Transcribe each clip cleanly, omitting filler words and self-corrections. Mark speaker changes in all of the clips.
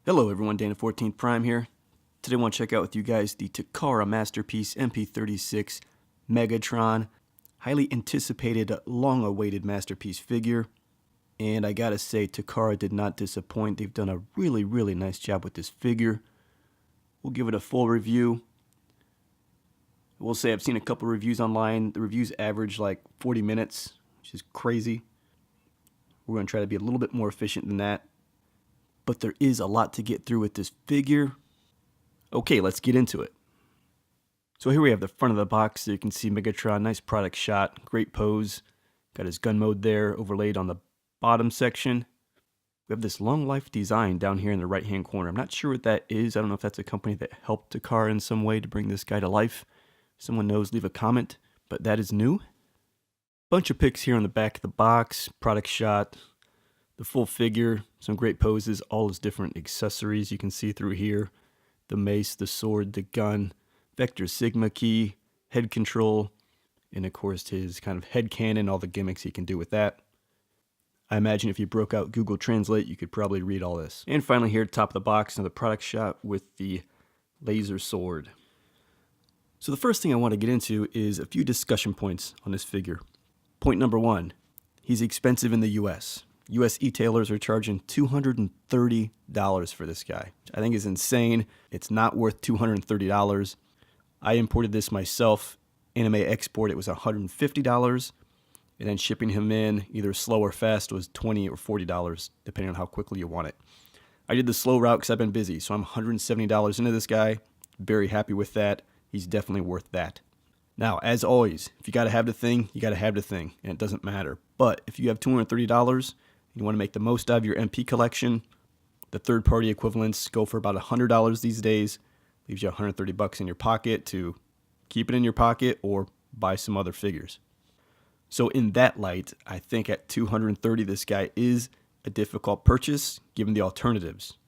Speaker 1: Hello everyone, Dana 14th Prime here. Today I want to check out with you guys the Takara Masterpiece MP-36 Megatron. Highly anticipated, long-awaited Masterpiece figure. And I gotta say, Takara did not disappoint. They've done a really nice job with this figure. We'll give it a full review. I will say I've seen a couple reviews online. The reviews average like 40 minutes, which is crazy. We're going to try to be a little bit more efficient than that. But there is a lot to get through with this figure. Okay, let's get into it. So here we have the front of the box. So you can see Megatron, nice product shot, great pose. Got his gun mode there overlaid on the bottom section. We have this long life design down here in the right hand corner. I'm not sure what that is. I don't know if that's a company that helped Takara in some way to bring this guy to life. If someone knows, leave a comment, but that is new. Bunch of pics here on the back of the box, product shot, the full figure, some great poses, all his different accessories you can see through here. The mace, the sword, the gun, Vector Sigma key, head control, and of course his kind of head cannon, all the gimmicks he can do with that. I imagine if you broke out Google Translate, you could probably read all this. And finally here at the top of the box, another product shot with the laser sword. So the first thing I want to get into is a few discussion points on this figure. Point number one, he's expensive in the US. US e-tailers are charging $230 for this guy. I think is insane. It's not worth $230. I imported this myself. Anime export, it was $150. And then shipping him in, either slow or fast, was $20 or $40, depending on how quickly you want it. I did the slow route because I've been busy, so I'm $170 into this guy. Very happy with that. He's definitely worth that. Now, as always, if you got to have the thing, you got to have the thing, and it doesn't matter. But if you have $230 and you want to make the most out of your MP collection, the third-party equivalents go for about $100 these days. Leaves you $130 in your pocket to keep it in your pocket or buy some other figures. So in that light, I think at $230, this guy is a difficult purchase given the alternatives.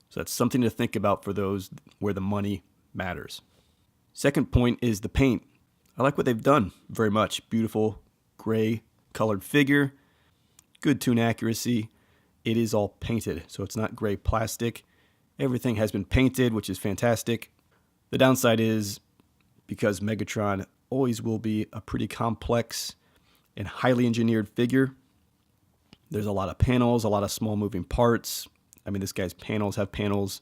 Speaker 1: So that's something to think about for those where the money matters. Second point is the paint. I like what they've done very much. Beautiful gray colored figure. Good tune accuracy. It is all painted, so it's not gray plastic. Everything has been painted, which is fantastic. The downside is because Megatron always will be a pretty complex and highly engineered figure. There's a lot of panels, a lot of small moving parts. I mean, this guy's panels have panels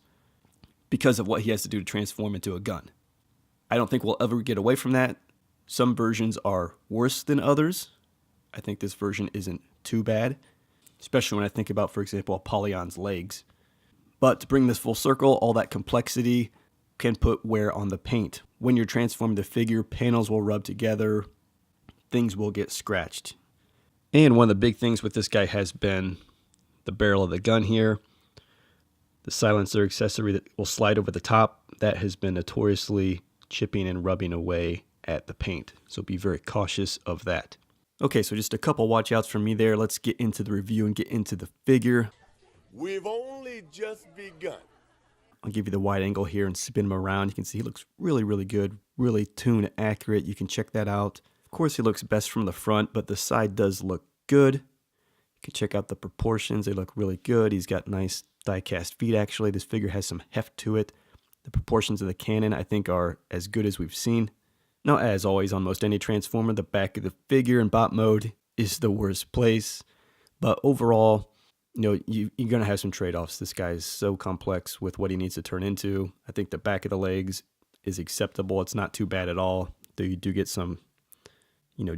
Speaker 1: because of what he has to do to transform into a gun. I don't think we'll ever get away from that. Some versions are worse than others. I think this version isn't too bad, especially when I think about, for example, Apollyon's legs. But to bring this full circle, all that complexity can put wear on the paint. When you're transforming the figure, panels will rub together, things will get scratched. And one of the big things with this guy has been the barrel of the gun here. The silencer accessory that will slide over the top, that has been notoriously chipping and rubbing away at the paint. So be very cautious of that. Okay, so just a couple watch outs from me there. Let's get into the review and get into the figure.
Speaker 2: We've only just begun.
Speaker 1: I'll give you the wide angle here and spin him around. You can see he looks really good, really tune accurate. You can check that out. Of course, he looks best from the front, but the side does look good. You can check out the proportions. They look really good. He's got nice die-cast feet, actually. This figure has some heft to it. The proportions of the cannon, I think, are as good as we've seen. Now, as always, on most any Transformer, the back of the figure in bot mode is the worst place. But overall, you know, you're going to have some trade-offs. This guy is so complex with what he needs to turn into. I think the back of the legs is acceptable. It's not too bad at all. Though you do get some,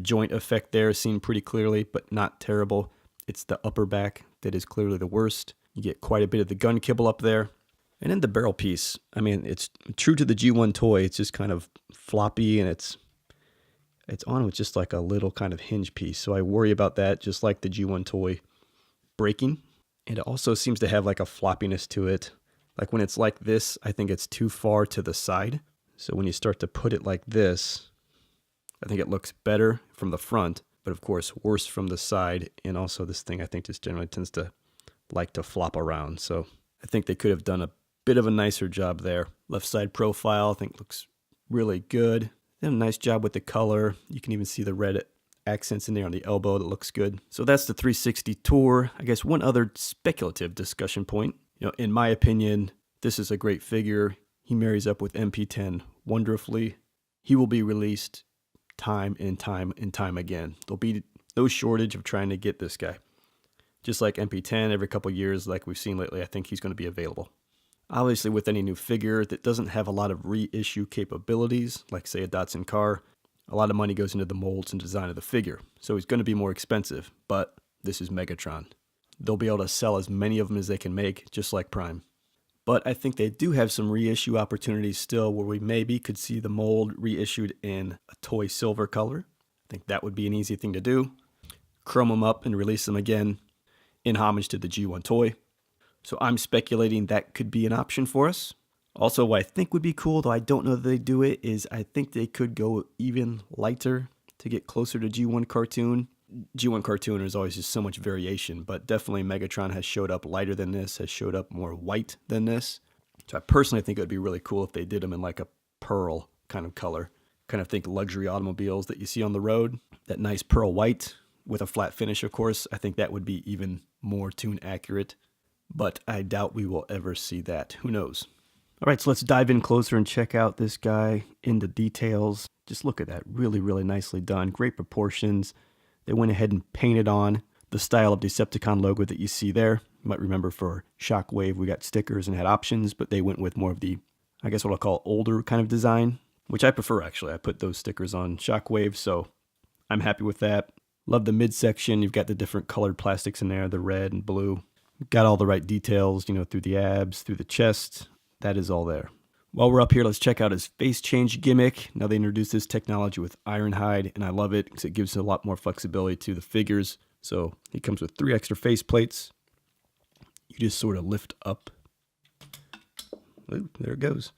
Speaker 1: joint effect there seen pretty clearly, but not terrible. It's the upper back that is clearly the worst. You get quite a bit of the gun kibble up there. And then the barrel piece, I mean, it's true to the G1 toy. It's just kind of floppy, and it's on with just like a little kind of hinge piece. So I worry about that, just like the G1 toy breaking. And it also seems to have like a floppiness to it. Like when it's like this, I think it's too far to the side. So when you start to put it like this, I think it looks better from the front, but of course worse from the side. And also this thing, I think, just generally tends to like to flop around. So I think they could have done a bit of a nicer job there. Left side profile, I think, looks really good. They did a nice job with the color. You can even see the red accents in there on the elbow. That looks good. So that's the 360 tour. I guess one other speculative discussion point. In my opinion, This is a great figure. He marries up with MP-10 wonderfully. He will be released time and time and time again. There'll be no shortage of trying to get this guy. Just like MP-10, every couple years, like we've seen lately, I think he's going to be available. Obviously, with any new figure that doesn't have a lot of reissue capabilities, like say a Datsun car, a lot of money goes into the molds and design of the figure. So he's going to be more expensive, but this is Megatron. They'll be able to sell as many of them as they can make, just like Prime. But I think they do have some reissue opportunities still where we maybe could see the mold reissued in a toy silver color. I think that would be an easy thing to do. Chrome them up and release them again in homage to the G1 toy. So I'm speculating that could be an option for us. Also, what I think would be cool, though I don't know that they do it, is I think they could go even lighter to get closer to G1 cartoon. G1 cartoon is always just so much variation, but definitely Megatron has showed up lighter than this, has showed up more white than this. So I personally think it would be really cool if they did them in like a pearl kind of color. Kind of think luxury automobiles that you see on the road. That nice pearl white with a flat finish, of course. I think that would be even more tune accurate. But I doubt we will ever see that. Who knows? All right, so let's dive in closer and check out this guy in the details. Just look at that. Really, really nicely done. Great proportions. They went ahead and painted on the style of Decepticon logo that you see there. You might remember for Shockwave, we got stickers and had options, but they went with more of the, I guess what I'll call older kind of design, which I prefer actually. I put those stickers on Shockwave, so I'm happy with that. Love the midsection. You've got the different colored plastics in there, the red and blue. Got all the right details, you know, through the abs, through the chest. That is all there. While we're up here, let's check out his face change gimmick. Now they introduced this technology with Ironhide, and I love it because it gives a lot more flexibility to the figures. So he comes with 3 extra face plates. You just sort of lift up. Ooh, there it goes.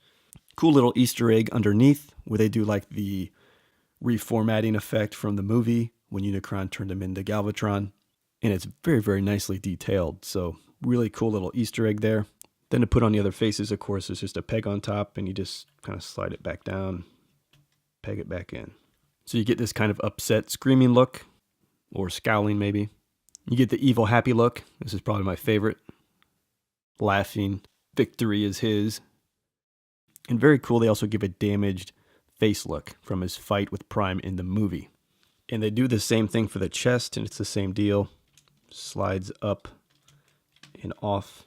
Speaker 1: Cool little Easter egg underneath where they do like the reformatting effect from the movie when Unicron turned him into Galvatron. And it's very, very nicely detailed. So really cool little Easter egg there. Then to put on the other faces, of course, there's just a peg on top, and you just kind of slide it back down, peg it back in. So you get this kind of upset, screaming look, or scowling maybe. You get the evil, happy look. This is probably my favorite. Laughing. Victory is his. And very cool, they also give a damaged face look from his fight with Prime in the movie. And they do the same thing for the chest, and it's the same deal. Slides up and off.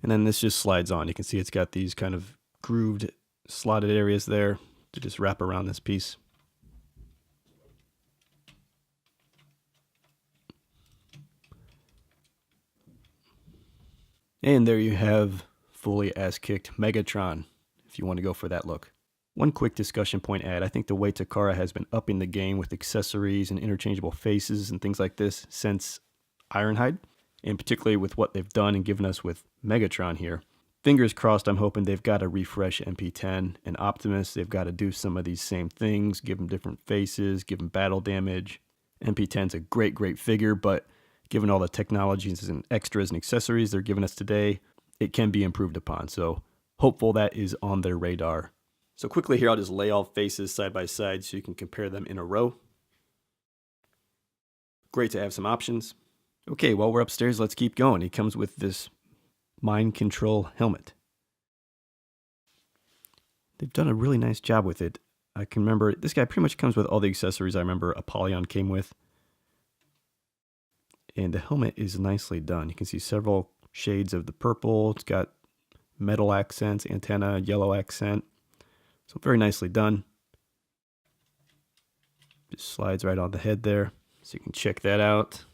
Speaker 1: And then this just slides on. You can see it's got these kind of grooved, slotted areas there to just wrap around this piece. And there you have fully ass-kicked Megatron, if you want to go for that look. One quick discussion point add. I think the way Takara has been upping the game with accessories and interchangeable faces and things like this since Ironhide, and particularly with what they've done and given us with Megatron here. Fingers crossed, I'm hoping they've got to refresh MP-10 and Optimus. They've got to do some of these same things, give them different faces, give them battle damage. MP-10's a great, great figure, but given all the technologies and extras and accessories they're giving us today, it can be improved upon. So hopeful that is on their radar. So quickly here, I'll just lay all faces side by side so you can compare them in a row. Great to have some options. Okay, while we're upstairs, let's keep going. He comes with this mind control helmet. They've done a really nice job with it. I can remember, this guy pretty much comes with all the accessories I remember Apollyon came with. And the helmet is nicely done. You can see several shades of the purple. It's got metal accents, antenna, yellow accent. So very nicely done. Just slides right on the head there. So you can check that out.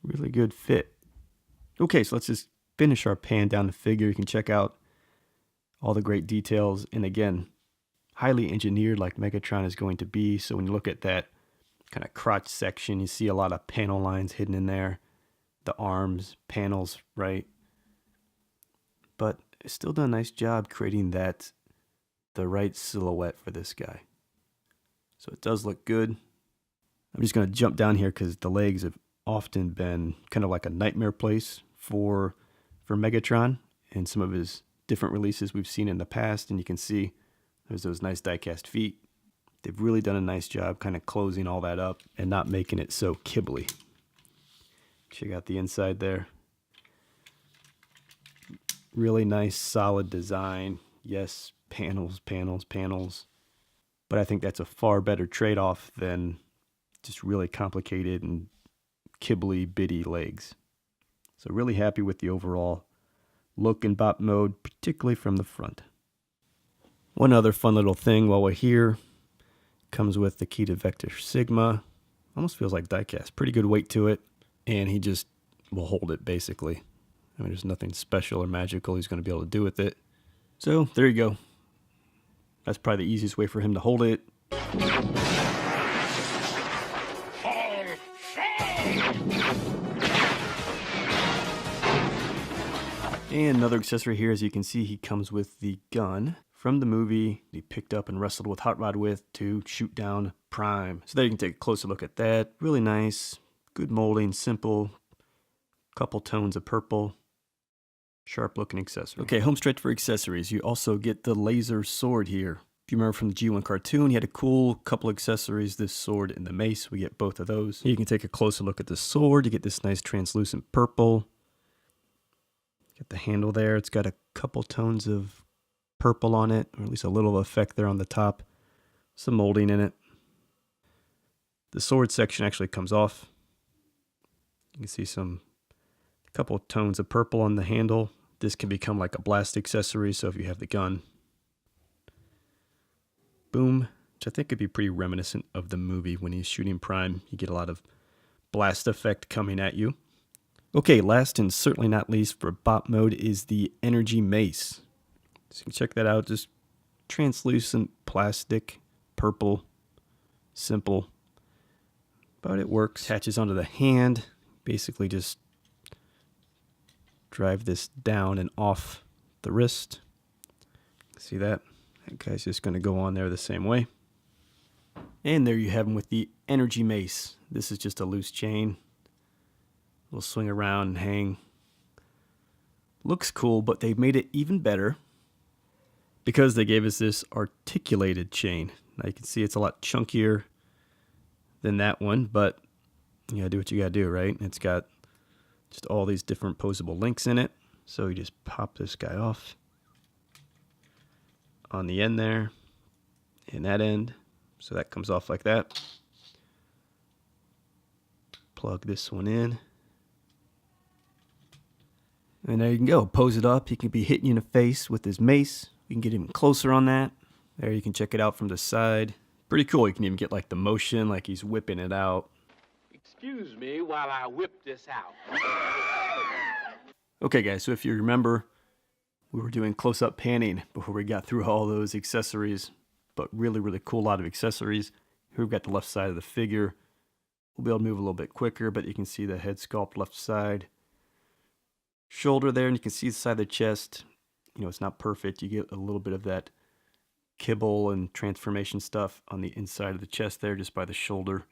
Speaker 1: Really good fit. Okay, so let's just finish our pan down the figure. You can check out all the great details. And again, highly engineered like Megatron is going to be. So when you look at that kind of crotch section, you see a lot of panel lines hidden in there. The arms, panels, right? But it's still done a nice job creating the right silhouette for this guy. So it does look good. I'm just going to jump down here because the legs have often been kind of like a nightmare place for Megatron and some of his different releases we've seen in the past. And you can see there's those nice die-cast feet. They've really done a nice job kind of closing all that up and not making it so kibbly. Check out the inside there. Really nice, solid design. Yes, panels, panels, panels. But I think that's a far better trade-off than just really complicated and kibbly bitty legs. So really happy with the overall look in bop mode, particularly from the front. One other fun little thing while we're here, comes with the key to Vector Sigma. Almost feels like diecast. Pretty good weight to it, and he just will hold it basically. I mean, there's nothing special or magical he's going to be able to do with it. So there you go. That's probably the easiest way for him to hold it. And another accessory here, as you can see, he comes with the gun from the movie he picked up and wrestled with Hot Rod with to shoot down Prime. So there you can take a closer look at that. Really nice, good molding, simple, couple tones of purple, sharp looking accessory. Okay, home stretch for accessories. You also get the laser sword here. If you remember from the G1 cartoon, he had a cool couple accessories, this sword and the mace. We get both of those. Here you can take a closer look at the sword. You get this nice translucent purple. Get the handle there. It's got a couple tones of purple on it, or at least a little effect there on the top. Some molding in it. The sword section actually comes off. You can see a couple of tones of purple on the handle. This can become like a blast accessory, so if you have the gun. Boom, which I think could be pretty reminiscent of the movie when he's shooting Prime. You get a lot of blast effect coming at you. Okay, last and certainly not least for bop mode is the Energy Mace. So you can check that out, just translucent plastic, purple, simple, but it works. Attaches onto the hand, basically just drive this down and off the wrist. See that? That guy's just going to go on there the same way. And there you have him with the Energy Mace. This is just a loose chain. Will swing around and hang. Looks cool, but they made it even better because they gave us this articulated chain. Now you can see it's a lot chunkier than that one, but you gotta do what you gotta do, right? It's got just all these different posable links in it. So you just pop this guy off on the end there and that end. So that comes off like that. Plug this one in. And there you can go. Pose it up. He can be hitting you in the face with his mace. You can get even closer on that. There you can check it out from the side. Pretty cool. You can even get like the motion, like he's whipping it out.
Speaker 3: Excuse me while I whip this out.
Speaker 1: Okay guys, so if you remember, we were doing close-up panning before we got through all those accessories, but really cool lot of accessories. Here we've got the left side of the figure. We'll be able to move a little bit quicker, but you can see the head sculpt left side. Shoulder there, and you can see the side of the chest. You know, it's not perfect. You get a little bit of that kibble and transformation stuff on the inside of the chest there, just by the shoulder.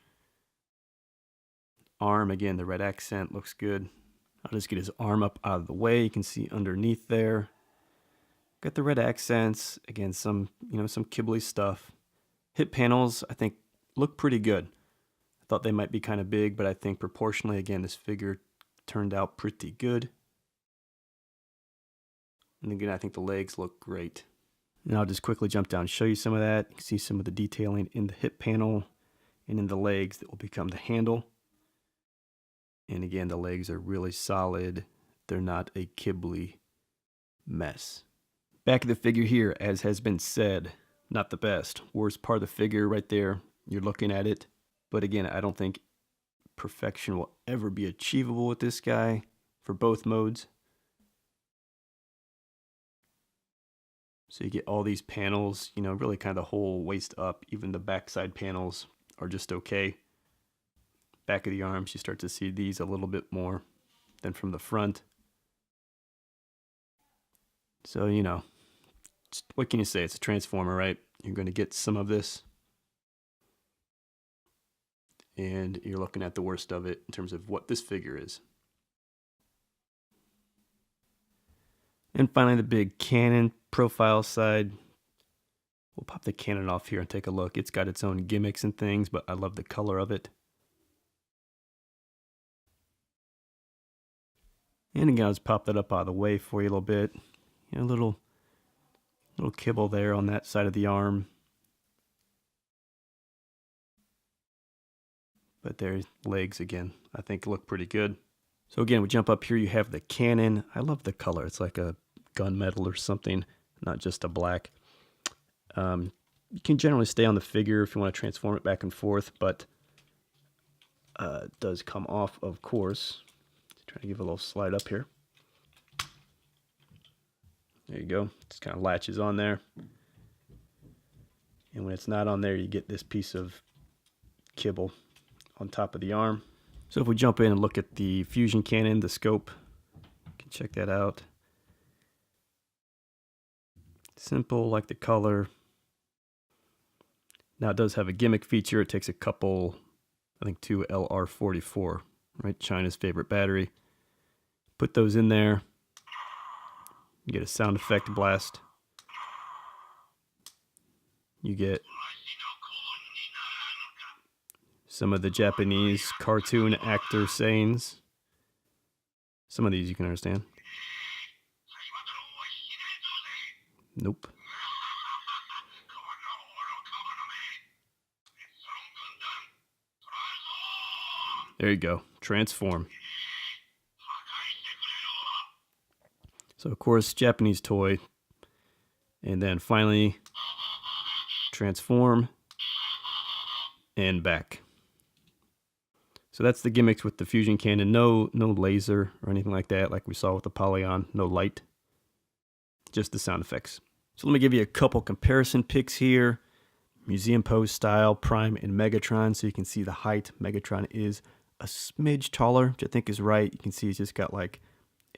Speaker 1: Arm, again, the red accent looks good. I'll just get his arm up out of the way. You can see underneath there. Got the red accents. Again, some kibbly stuff. Hip panels, I think, look pretty good. I thought they might be kind of big, but I think proportionally, again, this figure turned out pretty good. And again, I think the legs look great. And I'll just quickly jump down and show you some of that. You can see some of the detailing in the hip panel and in the legs that will become the handle. And again, the legs are really solid. They're not a kibbly mess. Back of the figure here, as has been said, not the best. Worst part of the figure right there. You're looking at it. But again, I don't think perfection will ever be achievable with this guy for both modes. So you get all these panels, you know, really kind of the whole waist up. Even the backside panels are just okay. Back of the arms, you start to see these a little bit more than from the front. So, you know, what can you say? It's a Transformer, right? You're going to get some of this. And you're looking at the worst of it in terms of what this figure is. And finally, the big cannon profile side. We'll pop the cannon off here and take a look. It's got its own gimmicks and things, but I love the color of it. And again, I'll just pop that up out of the way for you a little bit. You know, little kibble there on that side of the arm. But there's legs again. I think look pretty good. So again, we jump up here. You have the cannon. I love the color. It's like a gunmetal or something, not just a black. You can generally stay on the figure if you want to transform it back and forth, but it does come off, of course. Trying to give it a little slide up here. There you go. Just kind of latches on there. And when it's not on there, you get this piece of kibble on top of the arm. So if we jump in and look at the fusion cannon, the scope, you can check that out. Simple, like the color. Now it does have a gimmick feature. It takes a couple, I think 2 LR44, right? China's favorite battery. Put those in there. You get a sound effect blast. You get some of the Japanese cartoon actor sayings. Some of these you can understand. Nope. There you go. Transform. So, of course, Japanese toy. And then finally, transform and back. So that's the gimmicks with the fusion cannon. No laser or anything like that, like we saw with the Apollyon. No light. Just the sound effects. So let me give you a couple comparison pics here. Museum pose style, Prime and Megatron. So you can see the height. Megatron is a smidge taller, which I think is right. You can see he's just got like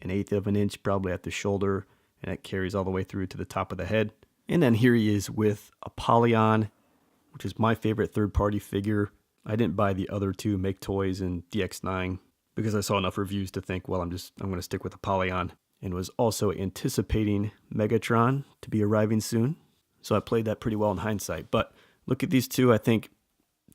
Speaker 1: 1/8 of an inch probably at the shoulder, and that carries all the way through to the top of the head. And then here he is with Apollyon, which is my favorite third-party figure. I didn't buy the other two, Make Toys and DX9, because I saw enough reviews to think, well, I'm going to stick with Apollyon, and was also anticipating Megatron to be arriving soon. So I played that pretty well in hindsight. But look at these two. I think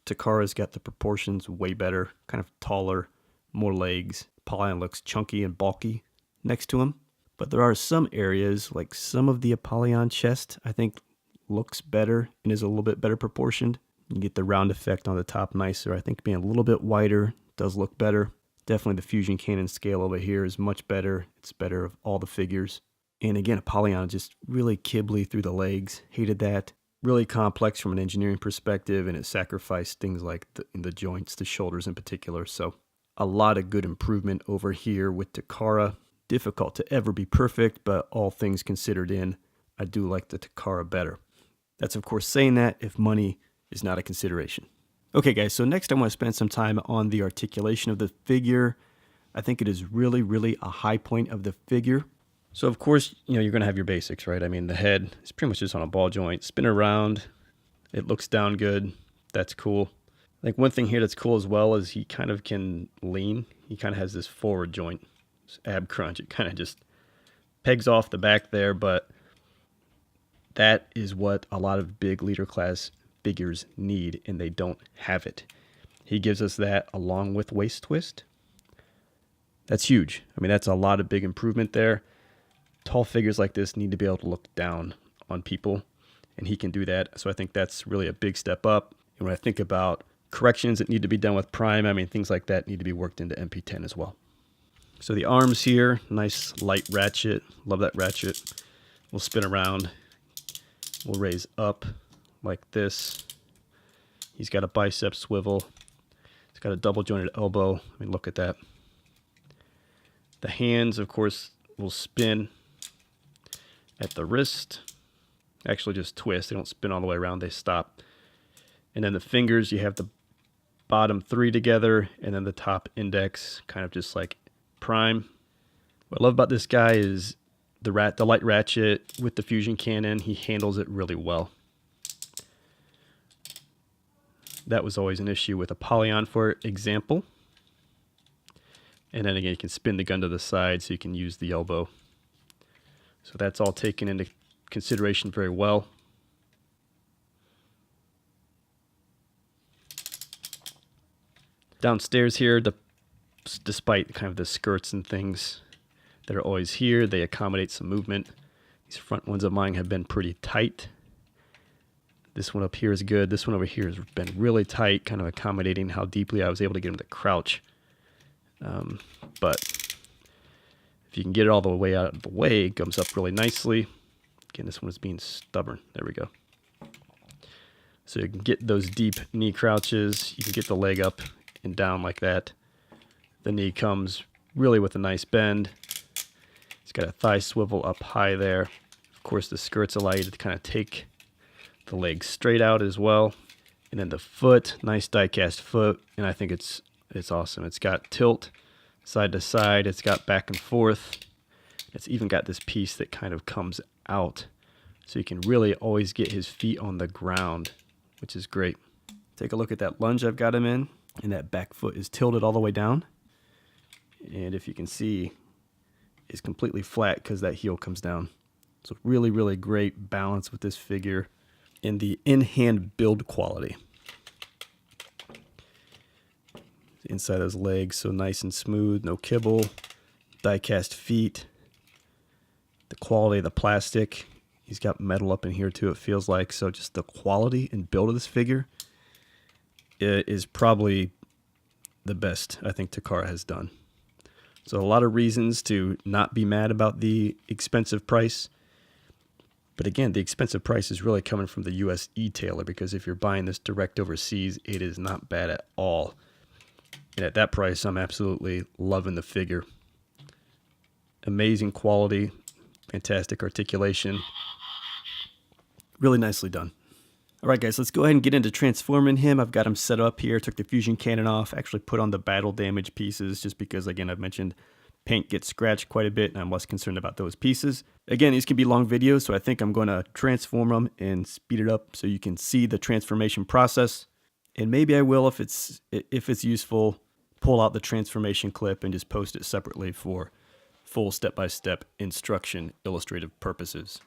Speaker 1: Takara's got the proportions way better, kind of taller, more legs. Apollyon looks chunky and bulky next to him. But there are some areas, like some of the Apollyon chest, I think looks better and is a little bit better proportioned. You get the round effect on the top nicer. I think being a little bit wider does look better. Definitely the fusion cannon scale over here is much better. It's better of all the figures. And again, Apollyon just really kibbly through the legs. Hated that. Really complex from an engineering perspective, and it sacrificed things like the joints, the shoulders in particular. So a lot of good improvement over here with Takara. Difficult to ever be perfect, but all things considered in, I do like the Takara better. That's of course saying that if money is not a consideration. Okay guys, so next I want to spend some time on the articulation of the figure. I think it is really, really a high point of the figure. So of course, you're going to have your basics, right? I mean, the head is pretty much just on a ball joint. Spin around. It looks down good. That's cool. I think one thing here that's cool as well is he kind of can lean. He kind of has this forward joint, this ab crunch. It kind of just pegs off the back there, but that is what a lot of big leader class figures need, and they don't have it. He gives us that along with waist twist. That's huge. I mean, that's a lot of big improvement there. Tall figures like this need to be able to look down on people, and he can do that. So I think that's really a big step up. And when I think about corrections that need to be done with Prime, I mean, things like that need to be worked into MP10 as well. So the arms here, nice light ratchet. Love that ratchet. We'll spin around. We'll raise up like this. He's got a bicep swivel. He's got a double jointed elbow. I mean, look at that. The hands, of course, will spin at the wrist. Actually just twist. They don't spin all the way around. They stop. And then the fingers, you have the bottom 3 together, and then the top index, kind of just like Prime. What I love about this guy is the light ratchet with the fusion cannon. He handles it really well. That was always an issue with Apollyon, for example. And then again, you can spin the gun to the side so you can use the elbow. So that's all taken into consideration very well. Downstairs here, despite kind of the skirts and things, that are always here. They accommodate some movement. These front ones of mine have been pretty tight. This one up here is good. This one over here has been really tight, kind of accommodating how deeply I was able to get him to crouch. But if you can get it all the way out of the way, it comes up really nicely. Again, this one is being stubborn. There we go. So you can get those deep knee crouches. You can get the leg up and down like that. The knee comes really with a nice bend. It's got a thigh swivel up high there. Of course, the skirts allow you to kind of take the leg straight out as well. And then the foot, nice die-cast foot. And I think it's awesome. It's got tilt side to side. It's got back and forth. It's even got this piece that kind of comes out. So you can really always get his feet on the ground, which is great. Take a look at that lunge I've got him in. And that back foot is tilted all the way down. And if you can see, it's completely flat because that heel comes down. So really, really great balance with this figure. And the in-hand build quality. The inside of those legs, so nice and smooth, no kibble. Die-cast feet. The quality of the plastic. He's got metal up in here too, it feels like. So just the quality and build of this figure is probably the best I think Takara has done. So a lot of reasons to not be mad about the expensive price. But again, the expensive price is really coming from the US e-tailer, because if you're buying this direct overseas, it is not bad at all. And at that price, I'm absolutely loving the figure. Amazing quality, fantastic articulation. Really nicely done. All right, guys, let's go ahead and get into transforming him. I've got him set up here, took the fusion cannon off, actually put on the battle damage pieces just because, again, I've mentioned paint gets scratched quite a bit and I'm less concerned about those pieces. Again, these can be long videos, so I think I'm going to transform them and speed it up so you can see the transformation process. And maybe I will, if it's useful, pull out the transformation clip and just post it separately for full step-by-step instruction illustrative purposes.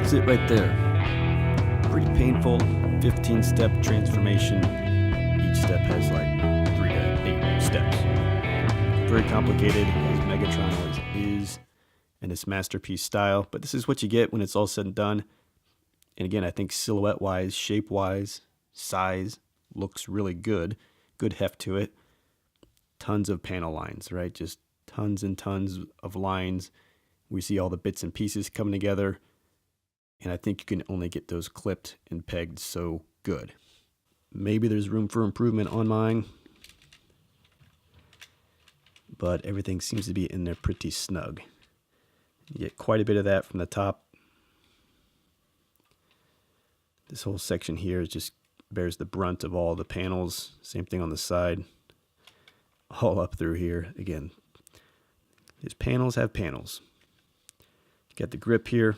Speaker 1: that's it right there. Pretty painful 15-step transformation. Each step has like 3 to 8 steps. Very complicated, as Megatron always is in its masterpiece style, but this is what you get when it's all said and done. And again, I think silhouette-wise, shape-wise, size, looks really good. Good heft to it. Tons of panel lines, right? Just tons and tons of lines. We see all the bits and pieces coming together. And I think you can only get those clipped and pegged so good. Maybe there's room for improvement on mine, but everything seems to be in there pretty snug. You get quite a bit of that from the top. This whole section here just bears the brunt of all the panels. Same thing on the side. All up through here. Again, these panels have panels. You got the grip here.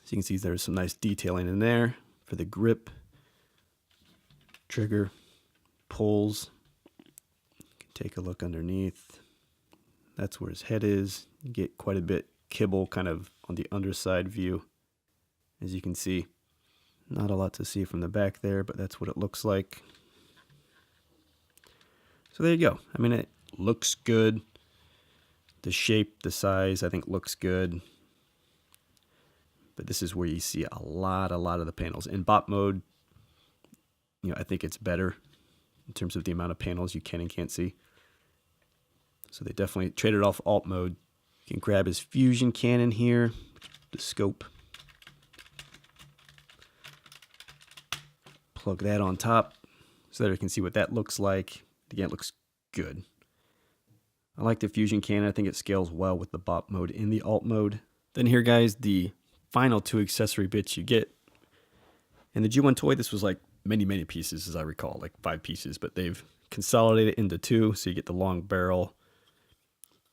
Speaker 1: So you can see there's some nice detailing in there for the grip, trigger, pulls. You can take a look underneath. That's where his head is. You get quite a bit kibble kind of on the underside view. As you can see, not a lot to see from the back there, but that's what it looks like. So there you go. I mean, it looks good. The shape, the size, I think looks good. But this is where you see a lot of the panels. In bot mode, you know, I think it's better in terms of the amount of panels you can and can't see. So they definitely traded off alt mode. You can grab his fusion cannon here, the scope. Plug that on top so that you can see what that looks like. Again, it looks good. I like the fusion cannon. I think it scales well with the bot mode in the alt mode. Then here, guys, the final 2 accessory bits you get. In the G1 toy, this was like many pieces, as I recall, like 5 pieces, but they've consolidated it into 2, so you get the long barrel.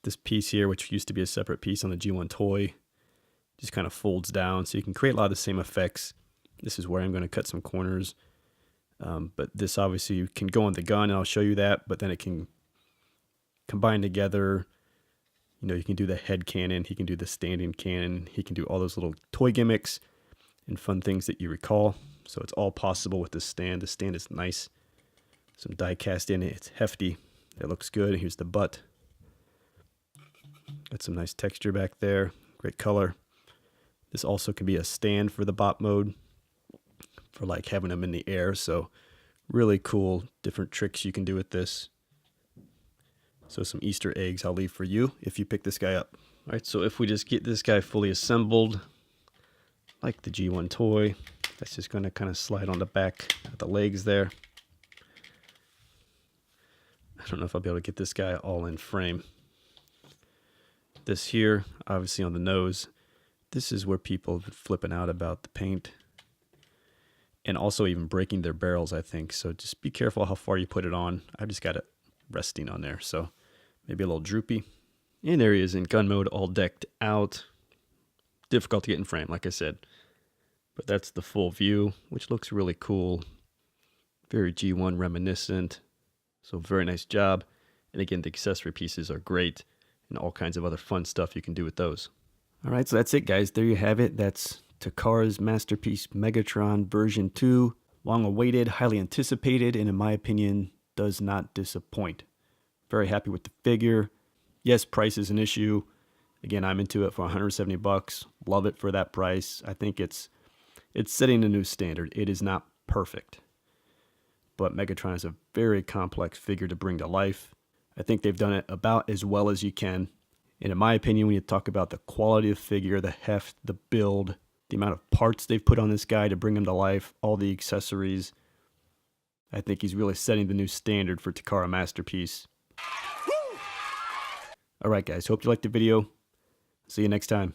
Speaker 1: This piece here, which used to be a separate piece on the G1 toy, just kind of folds down, so you can create a lot of the same effects. This is where I'm going to cut some corners, but this obviously can go on the gun, and I'll show you that, but then it can combine together. You know, you can do the head cannon, he can do the standing cannon, he can do all those little toy gimmicks and fun things that you recall. So it's all possible with this stand. The stand is nice. Some die cast in it. It's hefty. It looks good. Here's the butt. Got some nice texture back there. Great color. This also can be a stand for the bot mode, for like having them in the air. So really cool different tricks you can do with this. So some Easter eggs I'll leave for you if you pick this guy up. All right, so if we just get this guy fully assembled, like the G1 toy, that's just going to kind of slide on the back of the legs there. I don't know if I'll be able to get this guy all in frame. This here, obviously on the nose, this is where people have been flipping out about the paint. And also even breaking their barrels, I think. So just be careful how far you put it on. I've just got it resting on there, so maybe a little droopy. And there he is in gun mode, all decked out. Difficult to get in frame, like I said. But that's the full view, which looks really cool. Very G1 reminiscent. So very nice job. And again, the accessory pieces are great. And all kinds of other fun stuff you can do with those. All right, so that's it, guys. There you have it. That's Takara's masterpiece Megatron version 2. Long awaited, highly anticipated, and in my opinion, does not disappoint. Very happy with the figure. Yes, price is an issue. Again, I'm into it for $170. Love it for that price. I think it's setting a new standard. It is not perfect, but Megatron is a very complex figure to bring to life. I think they've done it about as well as you can. And in my opinion, when you talk about the quality of the figure, the heft, the build, the amount of parts they've put on this guy to bring him to life, all the accessories, I think he's really setting the new standard for Takara Masterpiece. All right, guys. Hope you liked the video. See you next time.